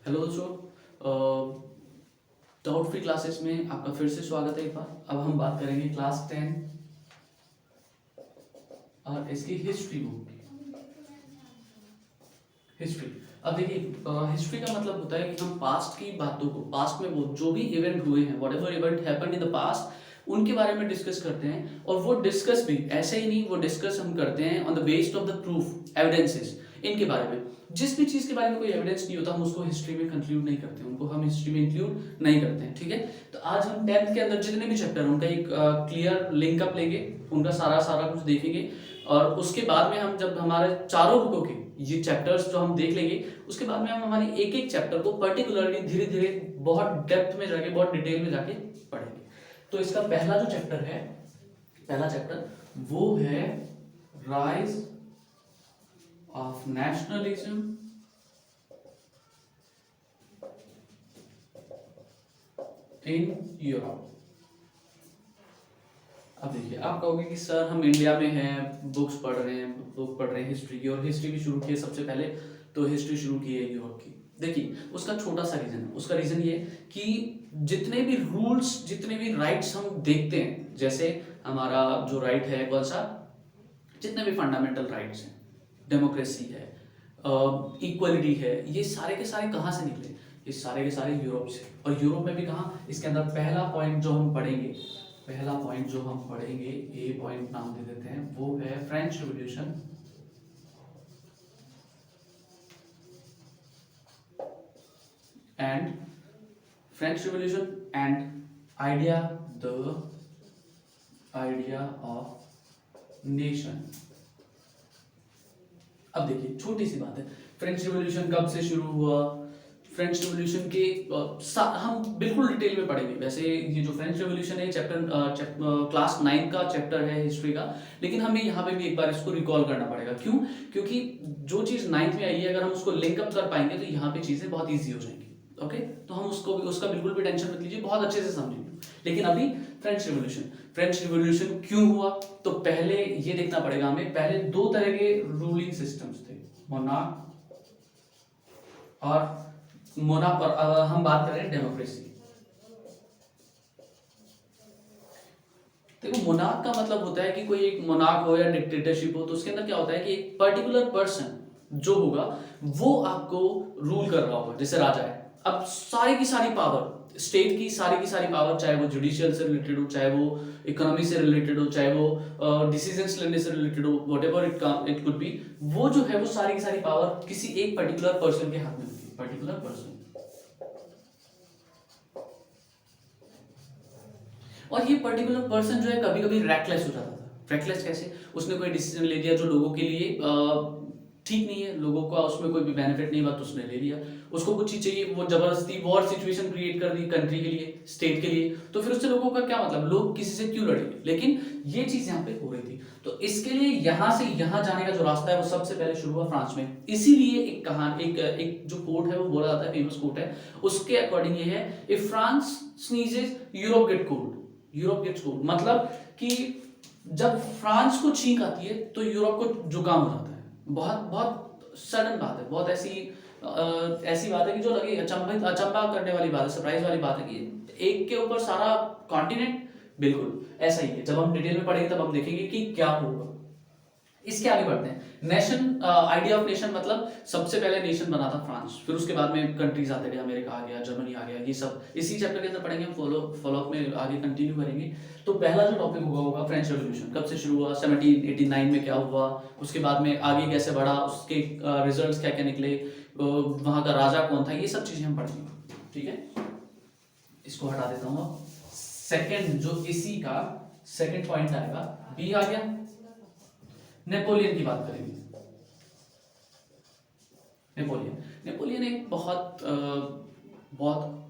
Hello दोस्तों, doubt free classes में आपका फिर से स्वागत है। एक बार अब हम बात करेंगे क्लास 10 और इसकी हिस्ट्री बुक की। हिस्ट्री, अब देखिए, हिस्ट्री का मतलब होता है कि हम पास्ट की बातों को, पास्ट में वो जो भी इवेंट हुए हैं, what ever event happen in the past, उनके बारे में डिस्कस करते हैं। और वो डिस्कस भी ऐसे ही नहीं, वो डिस्कस हम करते हैं on the based of the proof, evidences, इनके बारे में। जिस भी चीज़ के बारे में कोई एविडेंस नहीं होता, हम उसको हिस्ट्री में कंक्लूड नहीं करते, उनको हम हिस्ट्री में इंक्लूड नहीं करते हैं। ठीक है, तो आज हम 10th के अंदर जितने भी चैप्टर हैं उनका एक क्लियर लिंकअप लेंगे, उनका सारा सारा कुछ देखेंगे। और उसके बाद में हम जब हमारे चारों बुकों के ये चैप्टर्स जो हम देख लेंगे, उसके बाद में हम हमारी एक एक चैप्टर को पर्टिकुलरली धीरे धीरे बहुत डेप्थ में जाके, बहुत डिटेल में जाके पढ़ेंगे। तो इसका पहला जो चैप्टर है, पहला चैप्टर वो है rise of nationalism in Europe. अब देखिए, आप कहोगे कि सर हम इंडिया में हैं, बुक्स पढ़ रहे हैं, बुक पढ़ रहे हैं हिस्ट्री की, और हिस्ट्री भी शुरू की है सबसे पहले, तो हिस्ट्री शुरू की है यूरोप की। देखिए, उसका छोटा सा रीजन है। उसका रीजन ये कि जितने भी रूल्स, जितने भी राइट्स हम देखते हैं, जैसे हमारा जो राइट है कौन सा, जितने भी फंडामेंटल राइट्स हैं, डेमोक्रेसी है, इक्वलिटी है, ये सारे के सारे कहाँ से निकले? ये सारे के सारे यूरोप से। और यूरोप में भी कहाँ? इसके अंदर पहला पॉइंट जो हम पढ़ेंगे, पहला पॉइंट जो हम पढ़ेंगे, ए पॉइंट नाम दे देते हैं, वो है French revolution and French revolution and idea, the idea of nation. अब देखिए, छोटी सी बात है, फ्रेंच रिवॉल्यूशन कब से शुरू हुआ, फ्रेंच रिवॉल्यूशन के हम बिल्कुल डिटेल में पढ़ेंगे। वैसे ये जो फ्रेंच रिवॉल्यूशन है क्लास 9 का चैप्टर है हिस्ट्री का, लेकिन हमें यहाँ पे भी एक बार इसको रिकॉल करना पड़ेगा। क्यों? क्योंकि जो चीज़ 9th में आई है, अगर हम उसको लिंकअप कर पाएंगे तो यहाँ पे चीज़ें बहुत ईजी हो जाएंगी। ओके, तो हम उसको भी, उसका बिल्कुल भी टेंशन मत लीजिए, बहुत अच्छे से समझेंगे। लेकिन अभी फ्रेंच रिवॉल्यूशन, फ्रेंच रिवॉल्यूशन क्यों हुआ, तो पहले ये देखना पड़ेगा हमें। पहले दो तरह के रूलिंग सिस्टम्स थे, मोनार्क और मोनार्क, और हम बात करें डेमोक्रेसी। देखो, मोनार्क का मतलब होता है कि कोई एक मोनार्क हो या डिक्टेटरशिप हो, तो उसके अंदर क्या होता है कि एक पर्टिकुलर पर्सन जो होगा वो आपको रूल कर रहा होगा, जैसे राजा है। अब सारी की सारी पावर, स्टेट की सारी पावर, चाहे वो जुडिशियल से रिलेटेड हो, चाहे वो इकोनॉमी से रिलेटेड हो, चाहे वो डिसीजंस लेने से रिलेटेड हो, व्हाटएवर इट कुड बी, वो जो है वो सारी की सारी पावर किसी एक पर्टिकुलर पर्सन के हाथ में होती है, पर्टिकुलर पर्सन। और ये पर्टिकुलर पर्सन जो है कभी कभी रेकलेस हो जाता था। रेकलेस कैसे? उसने कोई डिसीजन ले लिया जो लोगों के लिए ठीक नहीं है, लोगों का उसमें कोई भी बेनिफिट नहीं हुआ, तो उसने ले लिया। उसको कुछ चीज चाहिए, वो जबरदस्ती वॉर सिचुएशन क्रिएट कर दी कंट्री के लिए, स्टेट के लिए, तो फिर उससे लोगों का क्या मतलब, लोग किसी से क्यों लड़ेंगे? लेकिन ये चीज यहाँ पे हो रही थी, तो इसके लिए यहां से यहां जाने का जो रास्ता है वो सबसे पहले शुरू हुआ फ्रांस में। इसीलिए एक कहानी, एक जो कोट है वो बोला जाता है, फेमस कोट है, उसके अकॉर्डिंग ये है, if France sneezes Europe get cold. Europe gets cold मतलब कि जब फ्रांस को छींक आती है तो यूरोप को जुकाम हो जाता है। बहुत बहुत सडन बात है, बहुत ऐसी बात है कि जो लगे अचंभा करने वाली बात है, सरप्राइज वाली बात है कि एक के ऊपर सारा कॉन्टिनेंट। बिल्कुल ऐसा ही है, जब हम डिटेल में पढ़ेंगे तब हम देखेंगे कि क्या होगा। इसके आगे बढ़ते हैं। नेशन, आइडिया ऑफ नेशन मतलब सबसे पहले नेशन बना था फ्रांस, फिर उसके बाद में कंट्रीज आते गए, अमेरिका आ गया, जर्मनी आ गया, ये सब इसी चैप्टर के अंदर पढ़ेंगे हम, फॉलोअप में आगे कंटिन्यू करेंगे। तो पहला जो टॉपिक होगा फ्रेंच रेवोल्यूशन, कब से शुरू हुआ, 1789 में क्या हुआ, उसके बाद में आगे कैसे बढ़ा, उसके रिजल्ट्स क्या क्या निकले, वहां का राजा कौन था, ये सब चीजें हम पढ़ेंगे। ठीक है, इसको हटा देता हूँ। सेकेंड जो इसी का सेकेंड पॉइंट आएगा, बी आ गया, नेपोलियन की बात करेंगे। नेपोलियन एक बहुत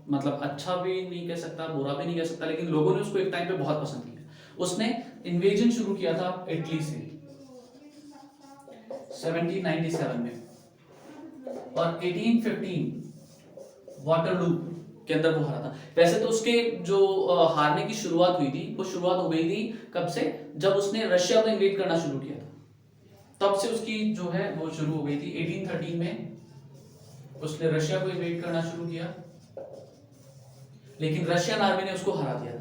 मतलब अच्छा भी नहीं कह सकता, बुरा भी नहीं कह सकता, लेकिन लोगों ने उसको एक टाइम पे बहुत पसंद किया। उसने इन्वेजन शुरू किया था इटली से 1797 में, और 1815 वाटरलू के अंदर वो हारा था। वैसे तो उसके जो हारने की शुरुआत हुई थी, वो शुरुआत हो गई थी कब से, जब उसने रशिया को इन्वेड करना शुरू किया था, तब से उसकी जो है वो शुरू हो गई थी 1813 में। उसने रशिया को इन्वेड करना शुरू किया, लेकिन रशियन आर्मी ने उसको हरा दिया था।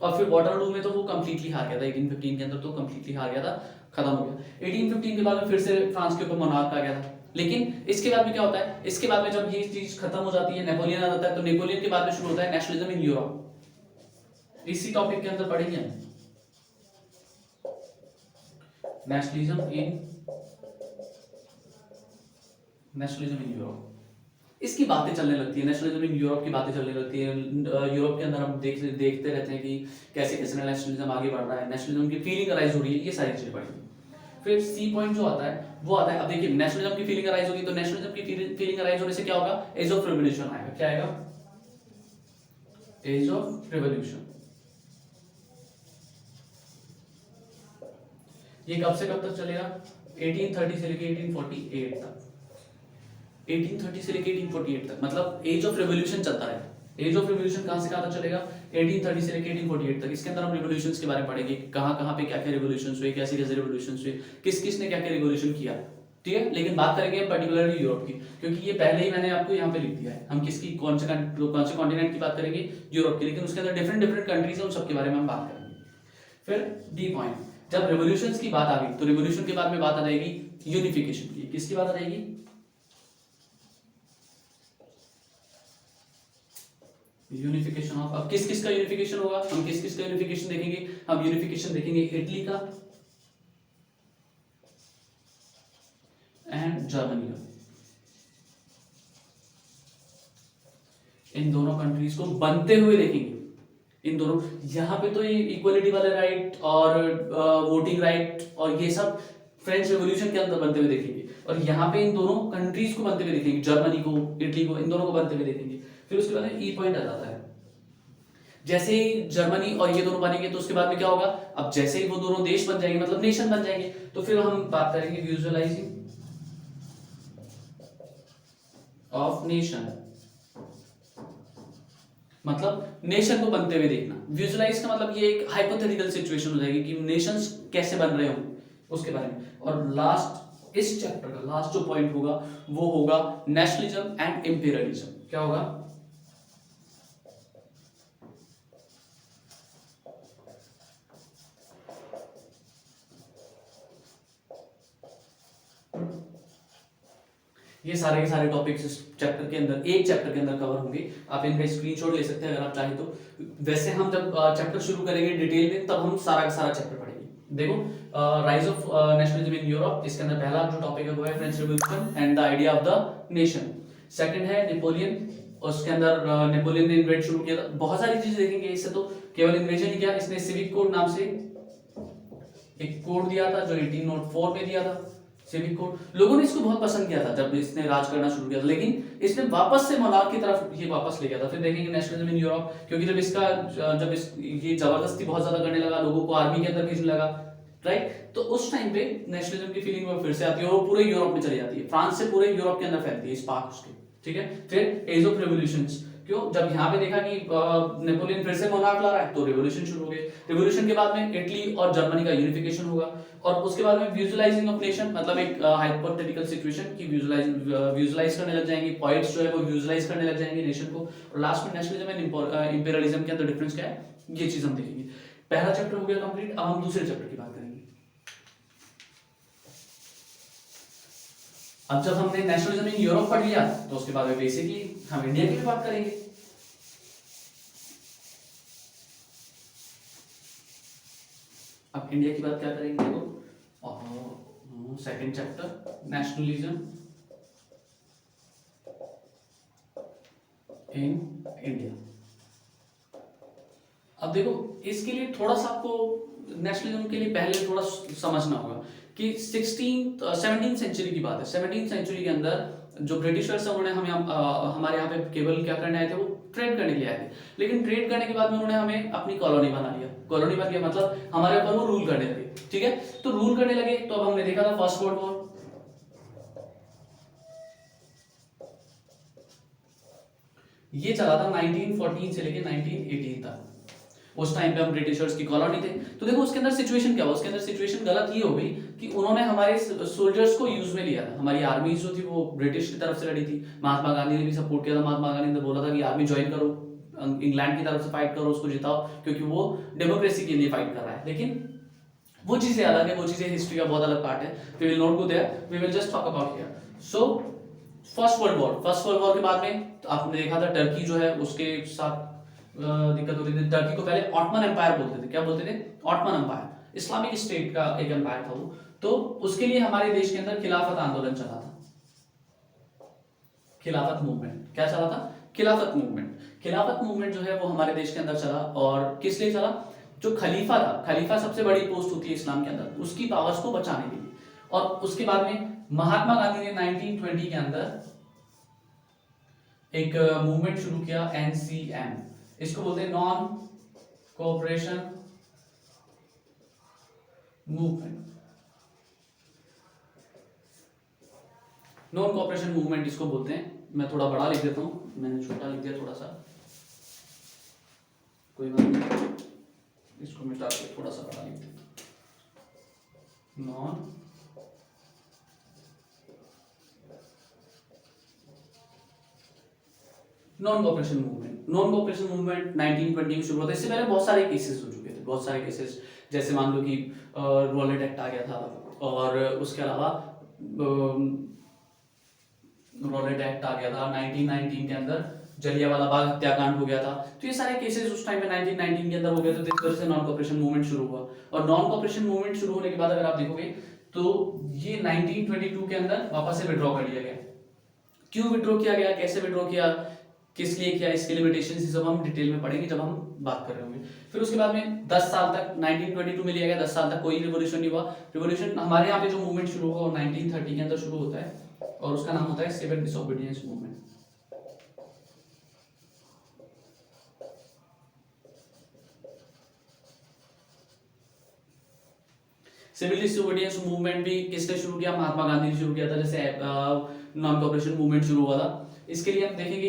और फिर वाटरलू में तो वो कंप्लीटली हार गया था, 1815 के अंदर तो कंप्लीटली हार गया था, खत्म हो गया। 1815 के बाद में फिर से फ्रांस के ऊपर मोनार्क आ गया था। लेकिन इसके बाद में क्या होता है, इसके बाद में जब ये चीज खत्म हो जाती है, नेपोलियन आ जाता है, तो नेपोलियन के बाद में शुरू होता है नेशनलिज्म इन यूरोप। इसी टॉपिक के अंदर पढ़ेंगे हम नेशनलिज्म इन यूरोप। इसकी बातें चलने लगती है, नेशनलिज्म इन यूरोप की बातें चलने लगती है। यूरोप के अंदर हम देखते रहते हैं कि कैसे कैसे नेशनलिज्म आगे बढ़ रहा है, नेशनलिज्म की फीलिंग अराइज हो रही है, ये सारी चीजें पढ़ेंगे। फिर सी पॉइंट जो आता है वो आता है, अब देखिए नेशनलिज्म की फीलिंग अराइज होगी, तो नेशनलिज्म की फीलिंग अराइज होने से क्या होगा, एज ऑफ रेवोल्यूशन आएगा। क्या आएगा, एज ऑफ रेवोल्यूशन। ये कब से कब तक चलेगा, 1830 से लेके 1848 तक। 1830 से लेके 1848 तक, मतलब एज ऑफ रेवोल्यूशन चलता है। एज ऑफ रेवोल्यूशन कहां से कहां तक चलेगा, 1830 से लेके 1848 तक। इसके अंदर हम रिवोल्यूशंस के बारे में पढ़ेंगे, कहां कहां पे क्या क्या रिवोल्यूशंस हुए, कैसे कैसे रिवोल्यूशंस हुए, किस किस ने क्या क्या रिवोल्यूशन किया, ठीक है। लेकिन बात करेंगे पर्टिकुलरली यूरोप की, क्योंकि ये पहले ही मैंने आपको यहाँ पे लिख दिया है। हम किसकी, कौन से कॉन्टिनेंट की बात करेंगे, यूरोप की, लेकिन उसके अंदर डिफरेंट डिफरेंट कंट्रीज है, उन सबके बारे में हम बात करेंगे। फिर डी पॉइंट, जब रिवोल्यूशंस की बात आ गई तो रिवोल्यूशन के बाद में बात आ जाएगी यूनिफिकेशन की। किसकी बात आ जाएगी, यूनिफिकेशन ऑफ। अब किस किस का यूनिफिकेशन होगा, हम किस किस का यूनिफिकेशन देखेंगे, हम यूनिफिकेशन देखेंगे इटली का एंड जर्मनी का। इन दोनों कंट्रीज को बनते हुए देखेंगे, इन दोनों, यहाँ पे तो ये इक्वलिटी वाले राइट और वोटिंग राइट और ये सब फ्रेंच रेवोल्यूशन के अंदर बनते हुए देखेंगे, और यहाँ पे इन दोनों कंट्रीज को बनते हुए देखेंगे, जर्मनी को, इटली को, इन दोनों को बनते हुए देखेंगे। फिर उसके बाद ई पॉइंट आ जाता है, जैसे ही जर्मनी और ये दोनों बनेंगे तो उसके बाद में क्या होगा, अब जैसे ही वो दोनों देश बन जाएंगे, मतलब नेशन बन जाएंगे, तो फिर हम बात करेंगे विजुअलाइजिंग ऑफ नेशन। मतलब नेशन को बनते हुए देखना। विजुअलाइज का मतलब ये एक हाइपोथेटिकल सिचुएशन हो जाएगी कि नेशंस कैसे बन रहे होंगे, उसके बारे में। और लास्ट, इस चैप्टर का लास्ट जो पॉइंट होगा वो होगा नेशनलिज्म एंड इंपीरियलिज्म। क्या होगा, ये सारे के सारे टॉपिक्स इस चैप्टर के अंदर, एक चैप्टर के अंदर कवर होंगे। आप इनका स्क्रीनशॉट ले सकते हैं अगर आप चाहें तो। वैसे हम जब चैप्टर शुरू करेंगे डिटेल में, तब हम सारा का सारा चैप्टर पढ़ेंगे। देखो, rise of nationalism in Europe, इसके अंदर पहला जो टॉपिक है वो है French revolution and the idea of the nation. Second है नेपोलियन, उसके अंदर नेपोलियन ने इन्वेड शुरू किया था। बहुत सारी चीजें देखेंगे इससे, तो केवल इन्वेजन ही क्या, इसने सिविक कोड नाम से एक कोड दिया था जो 1804 में दिया था। सिविक कोड, लोगों ने इसको बहुत पसंद किया था जब इसने राज करना शुरू किया था, लेकिन इसने वापस से मोनार्क की तरफ ये वापस ले गया था। फिर देखेंगे नेशनलिज्म इन यूरोप, क्योंकि जब इसका ये जबरदस्ती बहुत ज्यादा करने लगा, लोगों को आर्मी के अंदर भेजने लगा, राइट, तो उस टाइम पे नेशनलिज्म की फीलिंग वो फिर से आती है और पूरे यूरोप में चली जाती है, फ्रांस से पूरे यूरोप के अंदर फैलती है स्पार्क उसके, ठीक है। फिर एज ऑफ रेवोल्यूशंस, क्यों, जब यहाँ पे देखा कि नेपोलियन फिर से मोनार्क ला रहा है, तो रिवोल्यूशन शुरू हो गई। रिवोल्यूशन के बाद में इटली और जर्मनी का यूनिफिकेशन होगा, और उसके बाद में विजुअलाइजिंग ऑफ नेशन, मतलब एक हाइपोथेटिकल सिचुएशन की विजुअलाइज करने लग जाएंगे, पॉइंट्स जो है वो विजुअलाइज करने लग जाएंगे नेशन को। और लास्ट में नेशनलिज्म एंड इंपीरियलिज्म के अंदर डिफरेंस क्या है, ये चीज हम देखेंगे। पहला चैप्टर हो गया कंप्लीट, अब हम दूसरे चैप्टर की बात करेंगे। अब जब हमने नेशनलिज्म इन यूरोप पढ़ लिया, तो उसके बाद में बेसिकली हम इंडिया की भी बात करेंगे। अब इंडिया की बात क्या करेंगे, देखो, second chapter nationalism in India. अब देखो, इसके लिए थोड़ा सा आपको नेशनलिज्म के लिए पहले थोड़ा समझना होगा कि 17th सेंचुरी की बात है। 17th सेंचुरी के अंदर जो ब्रिटिशर्स उन्होंने हमारे यहाँ पे केवल क्या करने आए थे, वो ट्रेड करने के लिए आए थे। लेकिन ट्रेड करने के बाद में उन्होंने हमें अपनी कॉलोनी बना लिया। कॉलोनी बन गया मतलब हमारे ऊपर वो रूल करने लगे, ठीक है। तो रूल करने लगे, तो अब हमने देखा था फर्स्ट वर्ल्ड वॉर, ये चला था 1914 से लेके 1918 तक। उस टाइम पे हम ब्रिटिशर्स की कॉलोनी थे। तो देखो उसके अंदर सिचुएशन क्या हुआ, उसके अंदर सिचुएशन गलत ये हो गई कि उन्होंने हमारे सोल्जर्स को यूज में लिया था। हमारी आर्मी जो थी वो ब्रिटिश की तरफ से लड़ी थी, महात्मा गांधी ने भी सपोर्ट किया था। महात्मा गांधी ने बोला था कि आर्मी ज्वाइन करो, इंग्लैंड की तरफ से फाइट करो, उसको जिताओ, क्योंकि वो डेमोक्रेसी के लिए फाइट कर रहा है। लेकिन वो चीजें अलग है, वो चीजें हिस्ट्री का बहुत अलग पार्ट है। We will not go there, we will just talk about here. So first world war के बाद में तो आपने देखा था टर्की जो है उसके साथ दिक्कत होती थी। टर्की को पहले ऑटमन एम्पायर बोलते थे। क्या बोलते थे? ऑटमन एम्पायर, इस्लामिक स्टेट का एक एम्पायर था वो। तो उसके लिए हमारे देश के अंदर खिलाफत आंदोलन चला था, खिलाफत मूवमेंट। क्या चला था? खिलाफत मूवमेंट। खिलाफत मूवमेंट जो है वो हमारे देश के अंदर चला, और किस लिए चला? जो खलीफा था, खलीफा सबसे बड़ी पोस्ट होती है इस्लाम के अंदर, उसकी पावर्स को बचाने के लिए। और उसके बाद में महात्मा गांधी ने 1920 के अंदर एक मूवमेंट शुरू किया, एनसीएम। इसको बोलते हैं non cooperation movement. Non cooperation movement इसको बोलते हैं। मैं थोड़ा बड़ा लिख देता हूं, मैंने छोटा लिख दिया थोड़ा सा, कोई बात नहीं, इसको मिटा के थोड़ा सा बड़ा लिख देता हूं। Non cooperation movement. Non cooperation movement 1920 में शुरू हुआ था। इससे पहले बहुत सारे केसेस हो चुके थे, बहुत सारे केसेस, जैसे मान लो कि रॉलेट एक्ट आ गया था, और उसके अलावा रॉलेट एक्ट आ गया था 1919 के अंदर, जलियांवाला बाग हत्याकांड हो गया था। तो ये सारे केसेस उस टाइम पे 1919 के अंदर हो गए थे। तो इस वजह से नॉन कोऑपरेशन मूवमेंट शुरू हुआ। और नॉन कोऑपरेशन मूवमेंट शुरू होने के बाद अगर आप देखोगे तो ये 1922 के अंदर वापस से विड्रॉ कर लिया गया। क्यों विड्रॉ किया गया, कैसे विड्रॉ किया, किस लिए किया, इसके लिमिटेशन ये सब हम डिटेल में पढ़ेंगे जब हम बात कर रहे होंगे। फिर उसके बाद में 10 साल तक 1922 में लिया गया, 10 साल तक कोई रिवोल्यूशन नहीं हुआ। रिवोल्यूशन हमारे यहाँ पे जो मूवमेंट शुरू हुआ वो 1930 के अंदर शुरू होता है, और उसका नाम होता है civil disobedience movement. Civil disobedience movement भी किसने शुरू किया? महात्मा गांधी ने शुरू किया था, जैसे नॉन कोऑपरेशन मूवमेंट शुरू हुआ था। इसके लिए हम देखेंगे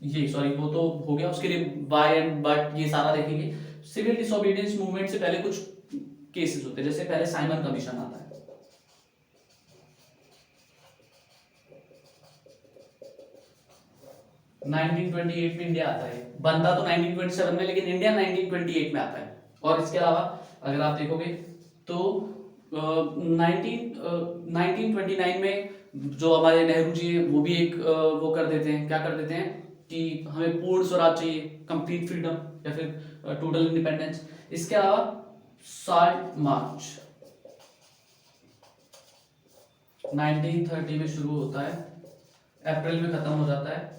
ये सॉरी वो तो हो गया, उसके लिए बाय एंड बट ये सारा देखेंगे। सिविल डिसोबीडियंस मूवमेंट से पहले कुछ केसेस होते हैं, जैसे पहले साइमन कमीशन आता है। नाइनटीन 1928 में इंडिया आता है, बनता तो 1927 में, लेकिन इंडिया 1928 में आता है। और इसके अलावा अगर आप देखोगे तो 1929 में जो हमारे नेहरू जी हैं वो भी एक वो कर देते हैं, क्या कर देते हैं कि हमें पूर्ण स्वराज चाहिए, कंप्लीट फ्रीडम या फिर टोटल इंडिपेंडेंस। इसके अलावा साल्ट मार्च 1930 में शुरू होता है, अप्रैल में खत्म हो जाता है।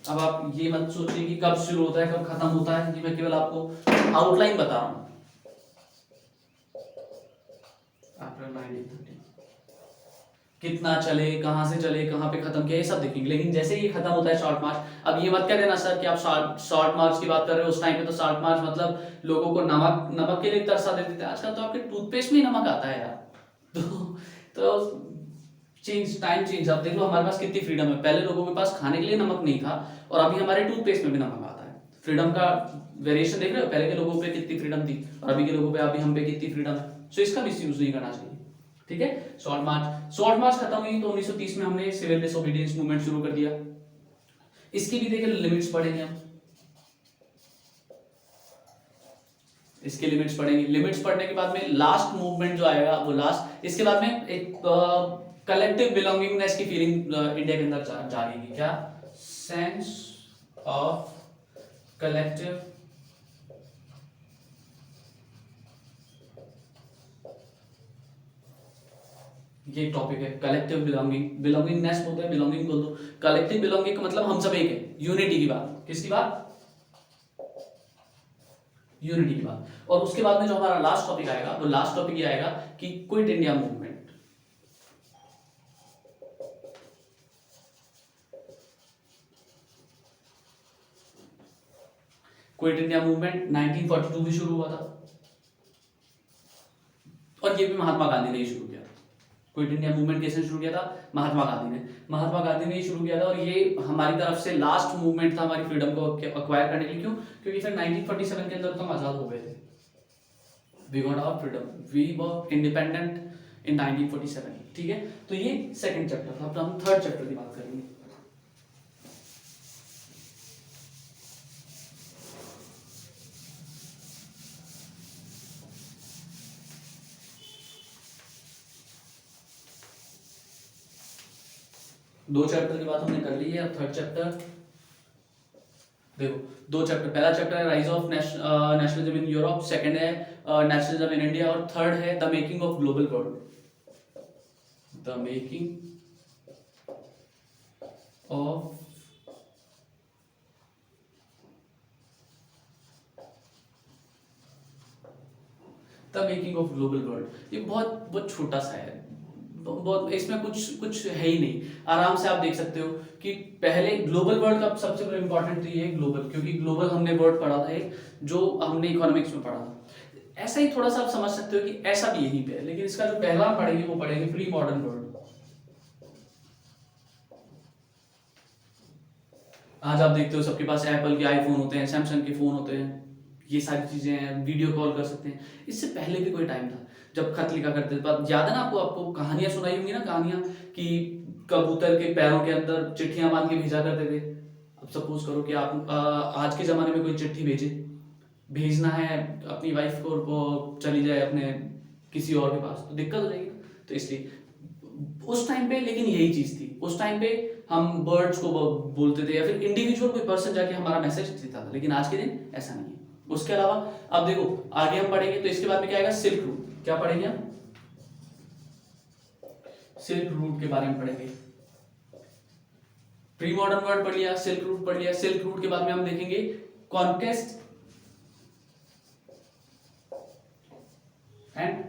अब आप ये मत सोचिए कि कब शुरू होता है कब खत्म होता है, ये मैं केवल आपको आउटलाइन बता रहा हूं। अप्रैल 1930 कितना चले, कहां से चले, कहां पे खत्म किया, ये सब देखेंगे। लेकिन जैसे ये खत्म होता है शॉर्ट मार्च, अब ये मत कह देना सर कि आप शॉर्ट मार्च की बात कर रहे हो, उस टाइम पे तो शॉर्ट मार्च मतलब लोगों को नमक के लिए तरसा देते थे। आजकल तो आपके टूथपेस्ट में ही नमक आता है यार। तो टाइम चेंज। अब देख लो हमारे पास कितनी फ्रीडम है। पहले लोगों के पास खाने के लिए नमक नहीं था, और अभी हमारे टूथपेस्ट में भी नमक आता है। फ्रीडम का वेरिएशन देख रहे हो, पहले के लोगों पे कितनी फ्रीडम थी और अभी के लोगों पे, अभी हम पे कितनी फ्रीडम है। सो इसका मिसयूज नहीं करना चाहिए, ठीक है। शॉर्ट मार्च खत्म हुई तो 1930 में हमने सिविल डिसोबीडियंस मूवमेंट शुरू कर दिया। इसकी भी देखिए लिमिट्स पढ़ेंगे हम, इसके लिमिट्स पढ़ेंगे। लिमिट्स पढ़ने के बाद में लास्ट मूवमेंट जो आएगा वो लास्ट, इसके बाद में एक कलेक्टिव बिलोंगिंगनेस की फीलिंग इंडिया के अंदर जागेगी। क्या? सेंस ऑफ कलेक्टिव ये टॉपिक है, कलेक्टिव बिलोंगिंगनेस बोलते हैं, बिलोंगिंग बोल दो। कलेक्टिव बिलोंगिंग का मतलब हम सब एक है, यूनिटी की बात। किसकी बात? यूनिटी की बात। और उसके बाद में जो हमारा लास्ट टॉपिक आएगा वो लास्ट टॉपिक ये आएगा कि quit India movement. Quit India movement 1942 में शुरू हुआ था, और ये भी महात्मा गांधी ने ही शुरू किया था। क्विट इंडिया मूवमेंट किसने शुरू किया था? महात्मा गांधी ने। महात्मा गांधी ने ही शुरू किया था और ये हमारी तरफ से लास्ट मूवमेंट था हमारी फ्रीडम को अक्वायर करने के लिए। क्यों? क्योंकि फिर 1947 के अंदर तो हम आजाद हो गए थे। We got our freedom, we were independent in 1947। ठीक है, तो ये सेकंड चैप्टर था। अब हम थर्ड चैप्टर की बात करेंगे। दो चैप्टर की बात हमने कर ली है, अब थर्ड चैप्टर देखो। दो चैप्टर, पहला चैप्टर है rise of nationalism in Europe, second है नेशनलिज्म इन इंडिया, और थर्ड है the making of global world. The making of the making of global world. ये बहुत बहुत छोटा सा है, बहुत, इसमें कुछ है ही नहीं। आराम से आप देख सकते हो कि पहले ग्लोबल वर्ल्ड का सबसे बड़ा इंपॉर्टेंट तो ये है ग्लोबल, क्योंकि ग्लोबल हमने वर्ड पढ़ा था एक, जो हमने इकोनॉमिक्स में पढ़ा था। ऐसा ही थोड़ा सा आप समझ सकते हो कि ऐसा भी यहीं पे है, लेकिन इसका जो पहला हम पढ़ेंगे वो पढ़ेंगे प्री मॉडर्न वर्ल्ड। आज आप देखते हो सबके पास एप्पल के आईफोन होते हैं, सैमसंग के फोन होते हैं, ये सारी चीजें हैं, वीडियो कॉल कर सकते हैं। इससे पहले भी कोई टाइम था जब खत लिखा करते थे। याद है ना आपको? आपको कहानियां सुनाई होंगी ना, कहानियां कि कबूतर के पैरों के अंदर चिट्ठियां बांध के भेजा करते थे। अब सपोज करो कि आप आज के जमाने में कोई चिट्ठी भेजना है अपनी वाइफ को, वो चली जाए अपने किसी और के पास, तो दिक्कत हो जाएगी। तो इसलिए उस टाइम पे, लेकिन यही चीज थी उस टाइम पे, हम बर्ड्स को बोलते थे या फिर इंडिविजुअल कोई पर्सन जाके हमारा मैसेज देता था, लेकिन आज के दिन ऐसा नहीं है। उसके अलावा अब देखो आगे हम पढ़ेंगे तो इसके बाद में क्या आएगा? Silk route. क्या पढ़ेंगे हम? सिल्क रूट के बारे में पढ़ेंगे। प्री मॉडर्न वर्ल्ड पढ़ लिया, सिल्क रूट पढ़ लिया। सिल्क रूट के बाद में हम देखेंगे कॉन्क्वेस्ट एंड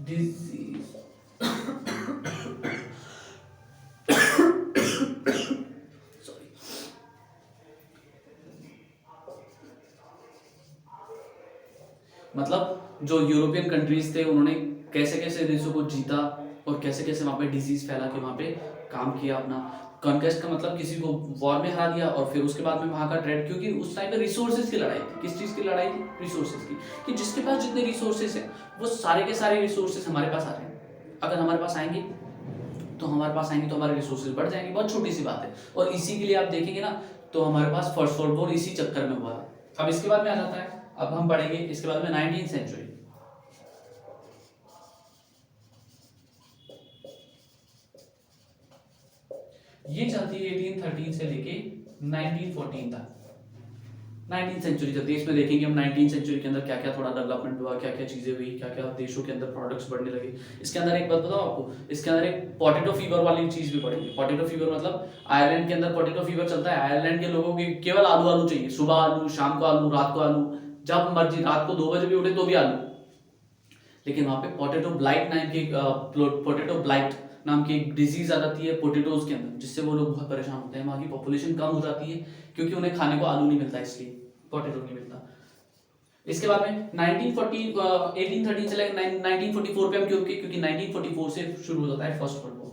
डिजीज। मतलब जो यूरोपियन कंट्रीज थे उन्होंने कैसे कैसे देशों को जीता और कैसे कैसे वहां पे डिजीज फैला के वहां पे काम किया अपना। कॉन्क्वेस्ट का मतलब किसी को वॉर में हरा दिया, और फिर उसके बाद में वहां का ट्रेड, क्योंकि उस टाइम पे रिसोर्सेज की लड़ाई थी। किस चीज की लड़ाई थी? रिसोर्सेज की, कि जिसके पास जितने रिसोर्सेज है वो सारे के सारे रिसोर्सेज हमारे पास आ रहे हैं। अगर हमारे पास आएंगे तो हमारे रिसोर्सेज बढ़ जाएंगे। बहुत छोटी सी बात है, और इसी के लिए आप देखेंगे ना तो हमारे पास फर्स्ट वर्ल्ड वॉर इसी चक्कर में हुआ है। अब इसके बाद में आ जाता है, अब हम पढ़ेंगे इसके बाद में 19th सेंचुरी। ये चलती है 1813 से लेके 1914 तक। 19th सेंचुरी चलती है। इसमें देखेंगे हम 19th सेंचुरी के अंदर क्या क्या थोड़ा डेवलपमेंट हुआ, क्या क्या चीजें हुई, क्या क्या देशों के अंदर प्रोडक्ट्स बढ़ने लगे। इसके अंदर एक बात बताओ आपको, इसके अंदर एक पोटैटो फीवर वाली चीज भी पड़ेगी। पोटैटो फीवर मतलब आयरलैंड के अंदर पोटैटो फीवर चलता है। आयरलैंड के लोगों की केवल आलू आलू चाहिए, सुबह आलू, शाम को आलू, रात को आलू, जब मर्जी, रात को 2 बजे भी उठे तो भी आलू। लेकिन वहां पे पोटैटो ब्लाइट नाम की एक डिजीज आ जाती है पोटैटोज के अंदर, जिससे वो लोग बहुत परेशान होते हैं। वहां की पॉपुलेशन कम हो जाती है क्योंकि उन्हें खाने को आलू नहीं मिलता, इसलिए पोटैटो नहीं मिलता। इसके बाद में 1813 से लेकर 1944 पे हम क्योंकि 1944 से शुरू हो जाता है फर्स्ट वर्ल्ड वॉर।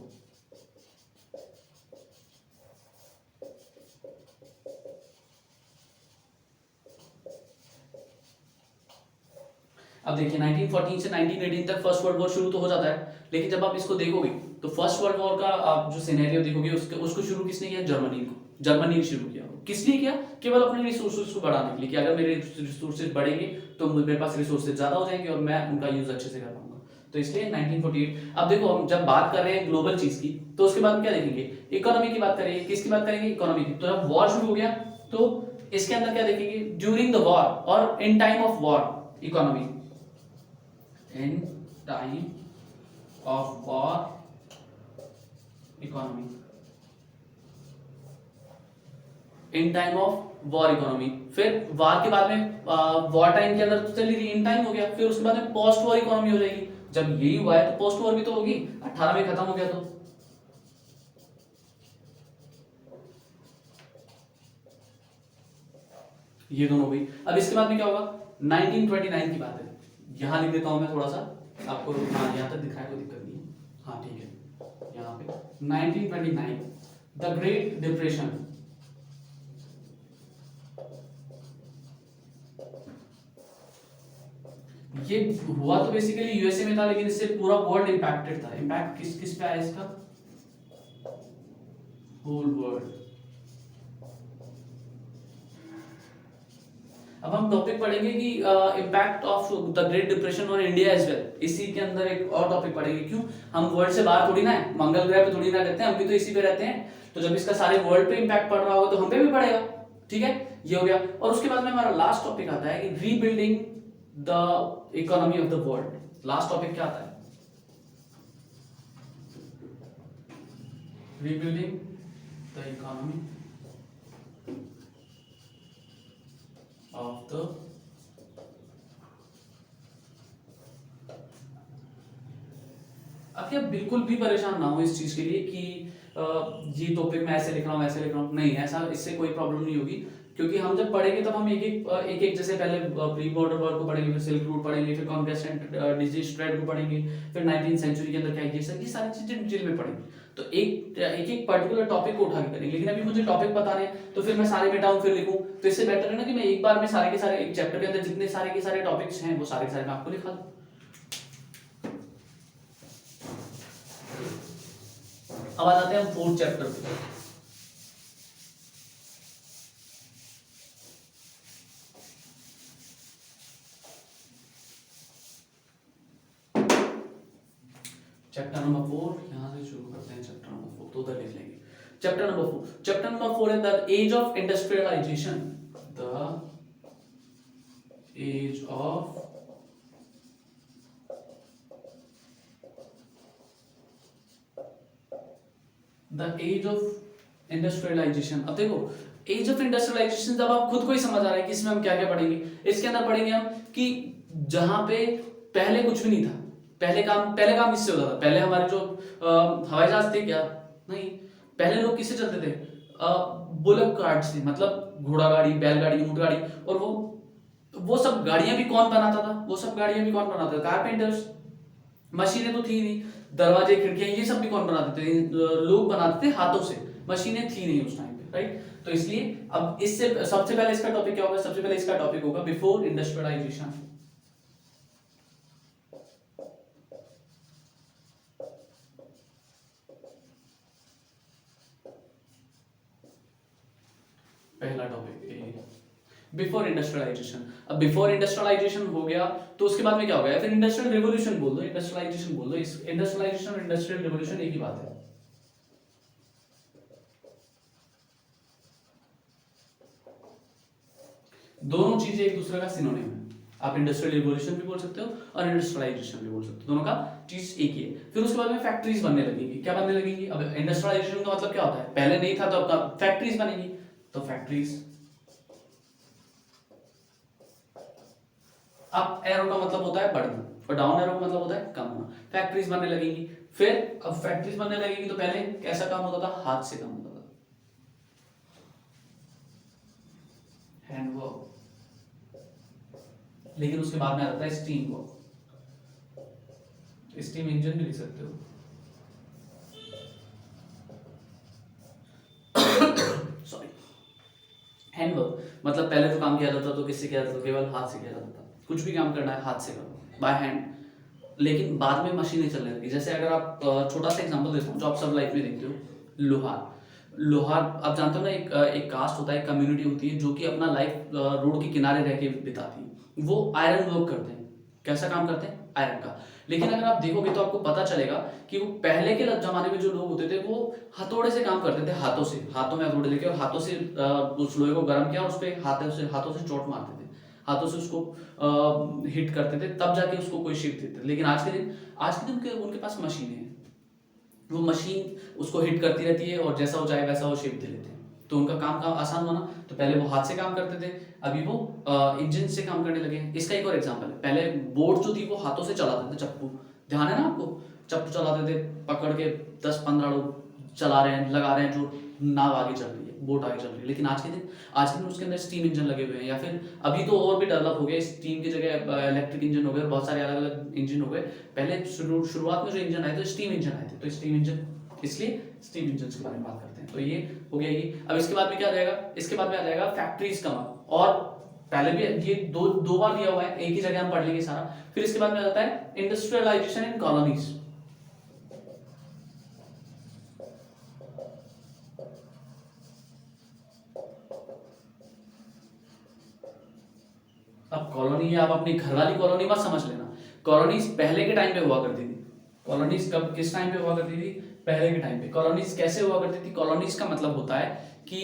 अब देखिए 1914 से 1918 तक फर्स्ट वर्ल्ड वॉर शुरू तो हो जाता है, लेकिन जब आप इसको देखोगे तो फर्स्ट वर्ल्ड वॉर का आप जो सिनेरियो देखोगे उसको शुरू किसने किया? जर्मनी ने शुरू किया। किस लिए किया? केवल अपने रिसोर्सेज को बढ़ाने के लिए कि अगर मेरे रिसोर्सेज बढ़ेंगे तो मेरे पास रिसोर्सेज ज्यादा हो जाएंगे और मैं उनका यूज अच्छे से कर पाऊंगा। तो इसलिए 1948। अब देखो हम जब बात कर रहे हैं ग्लोबल चीज की तो उसके बाद क्या देखेंगे? इकोनॉमी की बात करेंगे। किसकी बात करेंगे? इकोनॉमी की। तो जब वॉर शुरू हो गया तो इसके अंदर क्या देखेंगे? ड्यूरिंग द वॉर और in time of war economy, in time of war economy, in time of war economy. फिर वॉर के बाद में वॉर टाइम के अंदर तो चली रही, इन टाइम हो गया, फिर उसके बाद में पोस्ट वॉर इकोनॉमी हो जाएगी। जब यही हुआ है तो पोस्ट वॉर भी तो होगी, 18 में खत्म हो गया तो। ये दोनों हुई। अब इसके बाद में क्या होगा? 1929 की बात है, यहां लिख देता हूं मैं थोड़ा सा आपको। हाँ, यहां तक दिखाए कोई दिक्कत नहीं है। हाँ ठीक है, यहाँ पे 1929 द ग्रेट डिप्रेशन। ये हुआ तो बेसिकली यूएसए में था, लेकिन इससे पूरा वर्ल्ड इंपैक्टेड था। इंपैक्ट किस किस पे आया इसका? Whole world. अब हम टॉपिक पढ़ेंगे कि impact of the great depression on India as well. इसी के अंदर एक और टॉपिक पढ़ेंगे। क्यों? हम वर्ल्ड से बाहर थोड़ी ना है, मंगल ग्रह पे थोड़ी ना रहते हैं, हम भी तो इसी पे रहते हैं। तो जब इसका सारे वर्ल्ड पे इम्पैक्ट पड़ रहा होगा तो हम पे भी पड़ेगा। ठीक है, ये हो गया। और उसके बाद में हमारा लास्ट टॉपिक आता है कि rebuilding the economy of the world. Last topic क्या आता है? Rebuilding the economy of the अब आप बिल्कुल भी परेशान ना हो इस चीज के लिए कि ये टॉपिक मैं ऐसे लिख रहा हूँ, ऐसे लिख रहा हूँ। नहीं, ऐसा इससे कोई प्रॉब्लम नहीं होगी, क्योंकि हम जब पढ़ेंगे तब हम एक एक जैसे पहले प्री बॉर्डर वॉर को पढ़ेंगे, फिर सिल्क रूट पढ़ेंगे, फिर कॉन्क्वेस्ट एंड डिजीज ट्रेड को पढ़ेंगे, फिर 19th सेंचुरी के अंदर क्या है, ये सारी चीजें डिटेल में पढ़ेंगे। तो एक पर्टिकुलर टॉपिक को उठा के करेंगे। लेकिन अभी मुझे टॉपिक बता रहे हैं तो फिर मैं सारे मिटाऊं फिर लिखूं, तो इससे बेटर है ना कि मैं एक बार में सारे के सारे एक चैप्टर के अंदर जितने सारे के सारे टॉपिक्स हैं वो सारे के सारे मैं आपको लिखा दूं। अब आ जाते हैं हम 4th चैप्टर पे। चैप्टर नंबर 4 यहां से शुरू करते हैं। चैप्टर नंबर 4 तो उधर लिख लेंगे। चैप्टर नंबर 4 है the age of industrialisation. The age of industrialisation. अब देखो, एज ऑफ इंडस्ट्रियलाइजेशन जब आप खुद को ही समझ आ रहा है कि इसमें हम क्या क्या पढ़ेंगे। इसके अंदर पढ़ेंगे हम कि जहां पे पहले कुछ भी नहीं था, पहले काम किससे होता था? पहले हमारे जो हवाई जहाज थे क्या? नहीं, पहले लोग किससे चलते थे? बुलक कार्ट से, मतलब घोड़ा गाड़ी, बैलगाड़ी, ऊंट गाड़ी। और वो सब गाड़ियां भी कौन बनाता था? वो सब गाड़ियां भी कौन बनाता था? कारपेंटर्स। मशीनें तो थी नहीं, दरवाजे खिड़कियां ये सब भी कौन बनाते थे? लोग बनाते थे हाथों से, मशीनें थी नहीं उस टाइम पे, राइट? तो इसलिए अब इससे सबसे पहले इसका टॉपिक क्या होगा? सबसे पहले इसका टॉपिक होगा बिफोर इंडस्ट्रियलाइजेशन। पहला टॉपिक बिफोर इंडस्ट्रियलाइजेशन। अब बिफोर इंडस्ट्रियलाइजेशन हो गया तो उसके बाद में क्या हो गया? फिर इंडस्ट्रियल रिवोल्यूशन बोल दो, इंडस्ट्रियलाइजेशन बोल दो। इस इंडस्ट्रियलाइजेशन और इंडस्ट्रियल रिवोल्यूशन एक ही बात है। दोनों चीजें एक दूसरे का सिनोनिम है। आप इंडस्ट्रियल रिवोल्यूशन भी बोल सकते हो और इंडस्ट्रियलाइजेशन भी बोल सकते हो, दोनों का चीज एक ही है। फिर उसके बाद में फैक्ट्रीज बनने लगेंगी। क्या बनने लगेंगी? अब इंडस्ट्रियलाइजेशन का मतलब क्या होता है? पहले नहीं था तो आपका फैक्ट्रीज बनेंगी। तो फैक्ट्रीज, अप एरो का मतलब होता है बढ़ना और डाउन एरो का मतलब होता है कम होना। फैक्ट्रीज बनने लगेंगी। फिर अब फैक्ट्रीज बनने लगेंगी तो पहले कैसा काम होता था? हाथ से काम होता था, हैंड वर्क। लेकिन उसके बाद में आता है स्टीम वर्क। स्टीम इंजन भी लिख सकते हो। सॉरी, हैंड वर्क मतलब पहले जो काम किया जाता था तो किससे किया जाता था? केवल हाथ से किया जाता था। कुछ भी काम करना है हाथ से करो, बाय हैंड। लेकिन बाद में मशीनें चलने लगी। जैसे अगर आप छोटा सा एग्जांपल देता हूँ जो आप सब लाइफ में देखते हो, लोहार। लोहार आप जानते हो ना, एक कास्ट होता है, एक कम्युनिटी होती है जो कि अपना लाइफ रोड के किनारे रह के बिताती है। वो आयरन वर्क करते हैं। कैसा काम करते हैं? आयरन का। लेकिन अगर आप देखोगे तो आपको पता चलेगा कि वो पहले के जमाने में जो लोग होते थे वो हथौड़े से काम करते थे, हाथों से। हाथों में हथौड़े लेके और हाथों से उस लोहे को गर्म किया और उस पर हाथों से चोट मारते थे, हाथों से उसको हिट करते थे, तब जाके उसको कोई शेप देते। लेकिन आज के दिन उनके पास मशीनें हैं। वो मशीन उसको हिट करती रहती है और जैसा वो चाहे वैसा वो शेप दे लेते हैं। तो उनका काम आसान होना। तो पहले वो हाथ से काम करते थे, अभी वो इंजन से काम करने लगे हैं। इसका एक और एग्जांपल है, पहले बोट जो थी वो हाथों से चलाते थे, चप्पू। ध्यान है ना आपको? चप्पू चलाते थे, पकड़ के 10-15 लोग चला रहे हैं, लगा रहे हैं जो नाव आगे चल रही है, बोट आगे चल रही है। लेकिन आज के दिन उसके अंदर स्टीम इंजन लगे हुए हैं, या फिर अभी तो और भी डेवलप हो गया, स्टीम की जगह इलेक्ट्रिक इंजन हो गए और बहुत सारे अलग अलग इंजन हो गए। पहले शुरुआत में जो इंजन आए थे स्टीम इंजन आए थे, तो स्टीम इंजन, इसलिए स्टीम इंजन के बारे में बात करते हैं। तो ये हो गया ये। अब इसके बाद में क्या आ जाएगा, इसके बाद में आ जाएगा फैक्ट्रीज का, और पहले भी ये दो बार दिया हुआ है, एक ही जगह हम पढ़ लेंगे सारा। फिर इसके बाद में आ जाता है इंडस्ट्रियलाइजेशन इन कॉलोनीज। अब कॉलोनी आप अपनी घर वाली कॉलोनी मत समझ लेना, कॉलोनीज पहले के टाइम पे हुआ करती थी। कॉलोनीज कब किस टाइम पे हुआ करती थी, पहले के टाइम पे। कॉलोनीज कैसे हुआ करती थी, कॉलोनीज का मतलब होता है कि,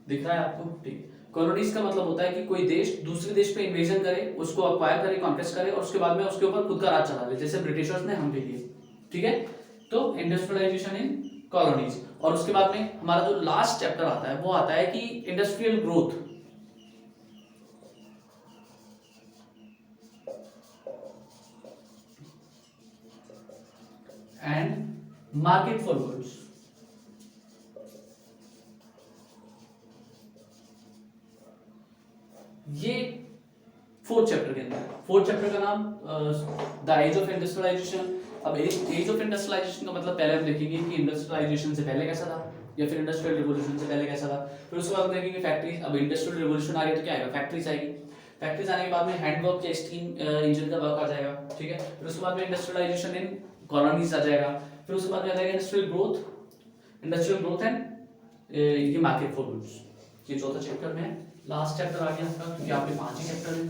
दिख रहा है आपको, ठीक। कॉलोनीज का मतलब होता है कि कोई देश दूसरे देश पे इन्वेजन करे, उसको अक्वायर करे, कॉन्क्वेस्ट करे, और उसके बाद में उसके ऊपर खुद का राज चला ले, जैसे ब्रिटिशर्स ने हम पे लिए, ठीक है। तो इंडस्ट्रियलाइजेशन इन कॉलोनीज। और उसके बाद में हमारा जो लास्ट चैप्टर आता है वो आता है कि industrial growth and market for goods. ये फोर्थ चैप्टर के अंदर, फोर्थ चैप्टर का नाम द एज ऑफ इंडस्ट्रियलाइजेशन। अब एज ऑफ इंडस्ट्रियलाइजेशन का मतलब पहले हम देखेंगे कि इंडस्ट्रियलाइजेशन से पहले कैसा था, या फिर इंडस्ट्रियल रिवॉल्यूशन से पहले कैसा था। फिर उसके बाद देखेंगे फैक्ट्रीज। अब इंडस्ट्रियल रिवॉल्यूशन आ गया तो क्या आएगा, फैक्ट्रीज आएगी। फैक्ट्रीज आने के बाद में हैंडवर्क या स्टीम इंजन का वर्क आ जाएगा, ठीक है। फिर उसके बाद में इंडस्ट्रियलाइजेशन इन कॉलोनीज आ जाएगा। फिर उसके बाद में आ जाएगा इंडस्ट्रियल ग्रोथ एंड ये मार्केट फॉर गुड्स। ये चौथा चैप्टर में है, लास्ट चैप्टर आ गया आपका, क्योंकि आपके 5 ही चैप्टर है।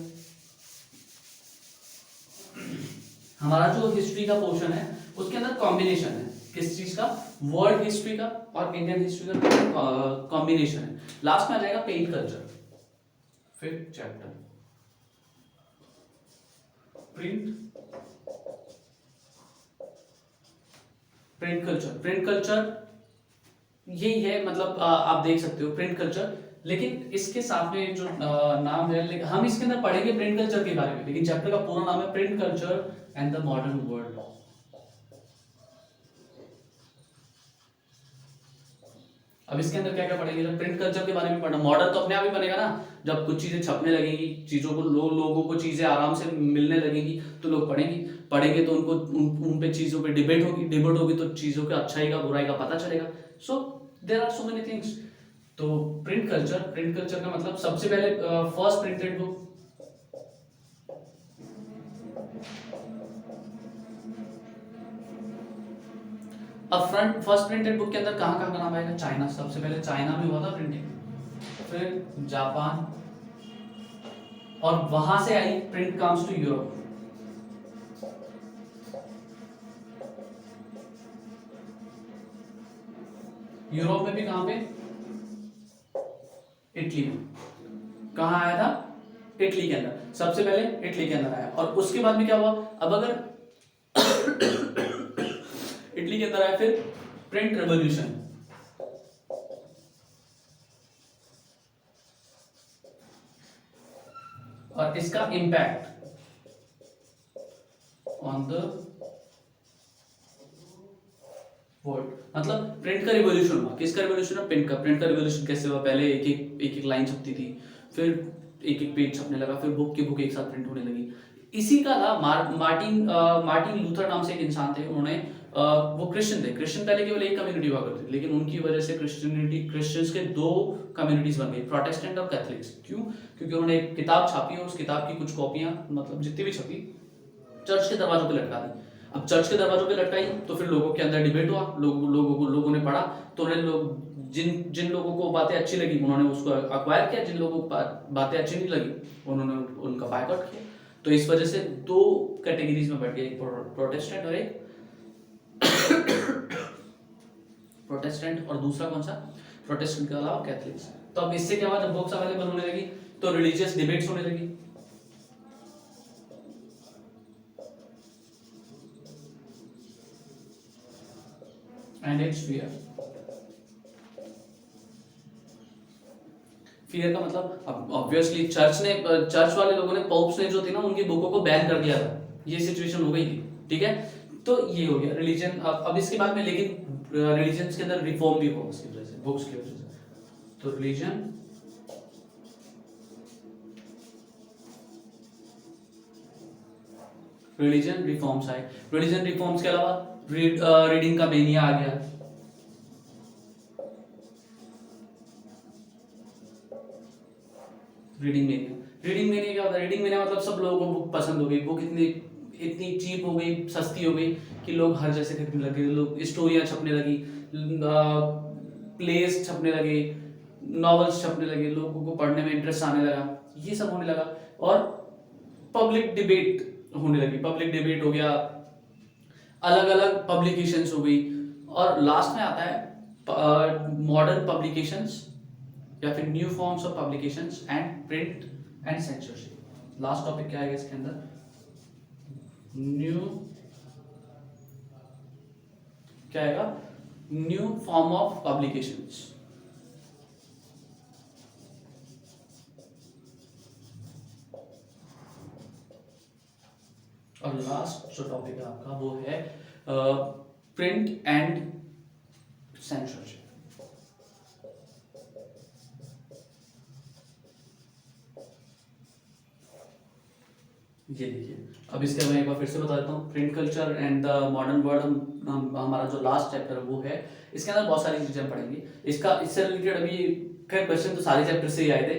हमारा जो हिस्ट्री का पोर्शन है उसके अंदर कॉम्बिनेशन है, किस चीज का, वर्ल्ड हिस्ट्री का और इंडियन हिस्ट्री का कॉम्बिनेशन है। लास्ट में आ जाएगा paint culture, fifth chapter, print culture यही है, मतलब आप देख सकते हो प्रिंट कल्चर। लेकिन इसके साथ में जो नाम है, हम इसके अंदर पढ़ेंगे प्रिंट कल्चर के बारे में, लेकिन चैप्टर का पूरा नाम है print culture and the modern world. अब इसके अंदर क्या क्या पढ़ेंगे, जब प्रिंट कल्चर के बारे में पढ़ना, मॉडर्न तो अपने आप ही बनेगा ना, जब कुछ चीजें छपने लगेंगी, चीजों को लोगों को चीजें आराम से मिलने लगेंगी, तो लोग पढ़ेंगे तो उनको उन पे चीजों पे डिबेट होगी तो चीजों के अच्छाई का बुराई का पता चलेगा। So there are so many things. तो प्रिंट कल्चर का मतलब सबसे पहले फर्स्ट प्रिंटेड बुक, अब फर्स्ट प्रिंटेड बुक के अंदर कहाँ का नाम आएगा, चाइना। सबसे पहले चाइना में हुआ था प्रिंटिंग, फिर जापान, और वहां से आई print comes to Europe. Europe में भी कहां पे, इटली में। कहां आया था, इटली के अंदर, सबसे पहले इटली के अंदर आया। और उसके बाद में क्या हुआ, अब अगर इटली के अंदर आया, फिर प्रिंट रेवोल्यूशन, और इसका इंपैक्ट ऑन द वर्ल्ड, मतलब प्रिंट का रिवॉल्यूशन हुआ। किसका रिवॉल्यूशन है, प्रिंट का रिवॉल्यूशन कैसे हुआ, पहले एक लाइन छपती थी, फिर एक पेज छपने लगा, फिर बुक की बुक एक साथ प्रिंट होने लगी। इसी का था मार्टिन लूथर नाम से एक इंसान थे, उन्होंने वो क्रिश्चियन थे। क्रिश्चियन पहले केवल एक कम्युनिटी हुआ करती थी, लेकिन उनकी वजह से क्रिश्चियंस के 2 कम्युनिटीज बन गई, प्रोटेस्टेंट और कैथलिक्स। क्यों, क्योंकि उन्होंने एक किताब छापी और उस किताब की कुछ कॉपियां, मतलब जितनी भी छपी, चर्च के दरवाजों पे लटका दी। अब चर्च के दरवाजों पे लटकाई तो फिर लोगों के अंदर डिबेट हुआ, लोगों ने पढ़ा, तो उन्हें जिन लोगों को बातें अच्छी लगी उन्होंने उसको अक्वायर किया, जिन लोगों को बातें अच्छी नहीं लगी उन्होंने उनका बायकॉट किया। तो इस वजह से 2 कैटेगरीज में बैठ गए, एक प्रोटेस्टेंट और एक प्रोटेस्टेंट, और दूसरा कौन सा, प्रोटेस्टेंट के अलावा कैथलिक्स। तो अब इससे क्या हुआ, जब बुक्स अवेलेबल होने लगी तो रिलीजियस डिबेट्स होने लगी। एंड इट्स फियर का मतलब, अब ऑब्वियसली चर्च वाले लोगों ने, पॉप्स ने जो थी ना, उनकी बुकों को बैन कर दिया था, ये सिचुएशन हो गई थी, ठीक है। तो ये हो गया रिलीजन। अब इसके बाद में, लेकिन रिलीजन के अंदर रिफॉर्म भी हुआ उसकी वजह से। बुक्स की वजह से। तो रिलीजन रिफॉर्म्स आए। रिलीजन रिफॉर्म्स के अलावा रीडिंग का मेनिया आ गया। रीडिंग मेनिया क्या होता है? रीडिंग मेनिया मतलब सब लोगों को बुक पसंद हो गई, बुक इतनी इतनी चीप हो गई, सस्ती हो गई कि लोग हर जैसे खरीदने लगे, लोग स्टोरियाँ छपने लगी, प्लेस छपने लगे, नॉवेल्स छपने लगे, लोगों को पढ़ने में इंटरेस्ट आने लगा, ये सब होने लगा। और पब्लिक डिबेट होने लगी, पब्लिक डिबेट हो गया, अलग अलग पब्लिकेशंस हो गई। और लास्ट में आता है मॉडर्न पब्लिकेशंस या फिर new forms of publications and print and censorship. Last topic क्या आएगा इसके अंदर? न्यू क्या आएगा? New form of publications. और लास्ट जो टॉपिक है आपका वो है प्रिंट एंड सेंसरशिप। ये देखिए, अब इसके मैं एक बार फिर से बता देता हूँ। Print culture and the modern world हमारा जो लास्ट चैप्टर है वो है। इसके अंदर बहुत सारी चीजें पढ़ेंगे। इससे रिलेटेड अभी खैर क्वेश्चन तो सारे चैप्टर से ही आए थे,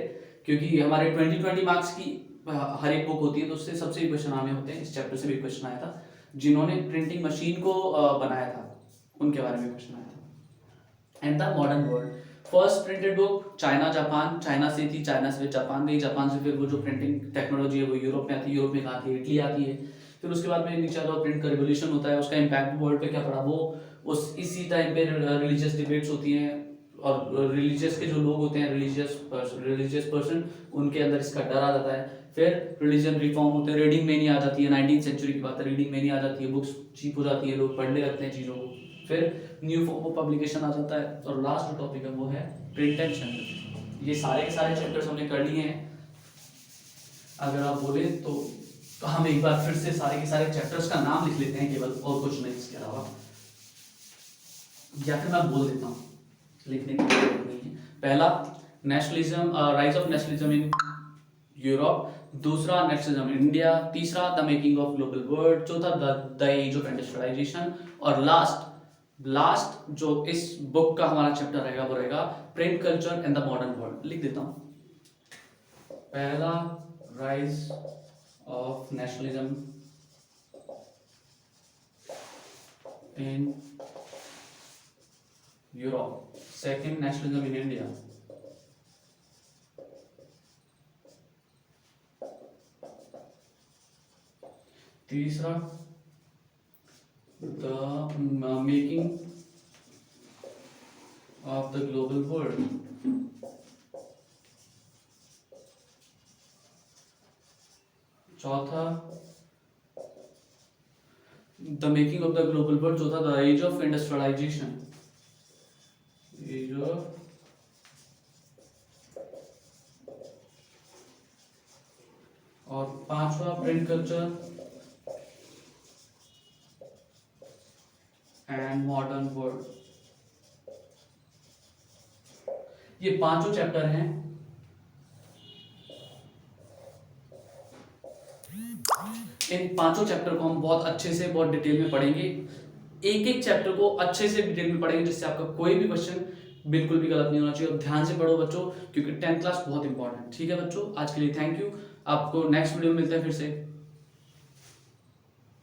क्योंकि हमारे 20 मार्क्स की हर एक बुक होती है, तो उससे सबसे क्वेश्चन आने होते हैं। इस चैप्टर से भी क्वेश्चन आया था, जिन्होंने प्रिंटिंग मशीन को बनाया था उनके बारे में क्वेश्चन आया था। And the modern world, first printed book China Japan, China से थी, चाइना से जापान गई, जापान से फिर वो जो प्रिंटिंग टेक्नोलॉजी है वो यूरोप में आती है, यूरोप में कहाँ आती है? इटली आती है। फिर उसके बाद में नीचे आता है प्रिंट का रिवोल्यूशन होता है, उसका इम्पैक्ट वर्ल्ड पे क्या पड़ा, वो उस इसी टाइम पे रिलीजियस डिबेट्स होती हैं, और रिलीजियस के जो लोग होते हैं, रिलीजियस पर्सन, उनके अंदर इसका डर आ जाता है। फिर रिलीजन रिफॉर्म होते हैं, रीडिंग में नहीं आ जाती है, 19th सेंचुरी की बात है, रीडिंग में नहीं आ जाती है, बुक्स चीप हो जाती है, लोग पढ़ने लगते हैं चीज़ों को। फिर न्यू फॉर्म ऑफ पब्लिकेशन आ जाता है। और लास्ट जो टॉपिक है वो है प्रिंट एंड सेंसरशिप। ये सारे के सारे चैप्टर्स हमने कर लिए हैं। अगर आप बोले तो हम एक बार फिर से सारे के सारे चैप्टर्स का नाम लिख लेते हैं केवल, और कुछ नहीं इसके अलावा, या फिर मैं बोल देता हूँ, लिखने की जरूरत नहीं है। पहला nationalism, rise of nationalism in Europe. दूसरा नेशनलिज्म इन इंडिया। तीसरा the making of global world. चौथा द एज ऑफ इंडस्ट्रियलाइजेशन। और लास्ट जो इस बुक का हमारा चैप्टर रहेगा वो रहेगा print culture and the modern world. लिख देता हूं। पहला rise of nationalism in Europe. Second nationalism in India. तीसरा the making of the global world। चौथा the making of the global world। चौथा the age of industrialization। age of और पांचवा print culture and modern world. ये पांचों chapter हैं। इन पांचों chapter को हम बहुत अच्छे से, बहुत डिटेल में पढ़ेंगे। एक एक चैप्टर को अच्छे से डिटेल में पढ़ेंगे, जिससे आपका कोई भी क्वेश्चन बिल्कुल भी गलत नहीं होना चाहिए। और ध्यान से पढ़ो बच्चों, क्योंकि 10th क्लास बहुत इंपॉर्टेंट है। ठीक है बच्चों, आज के लिए थैंक यू। आपको नेक्स्ट वीडियो में मिलते हैं फिर से।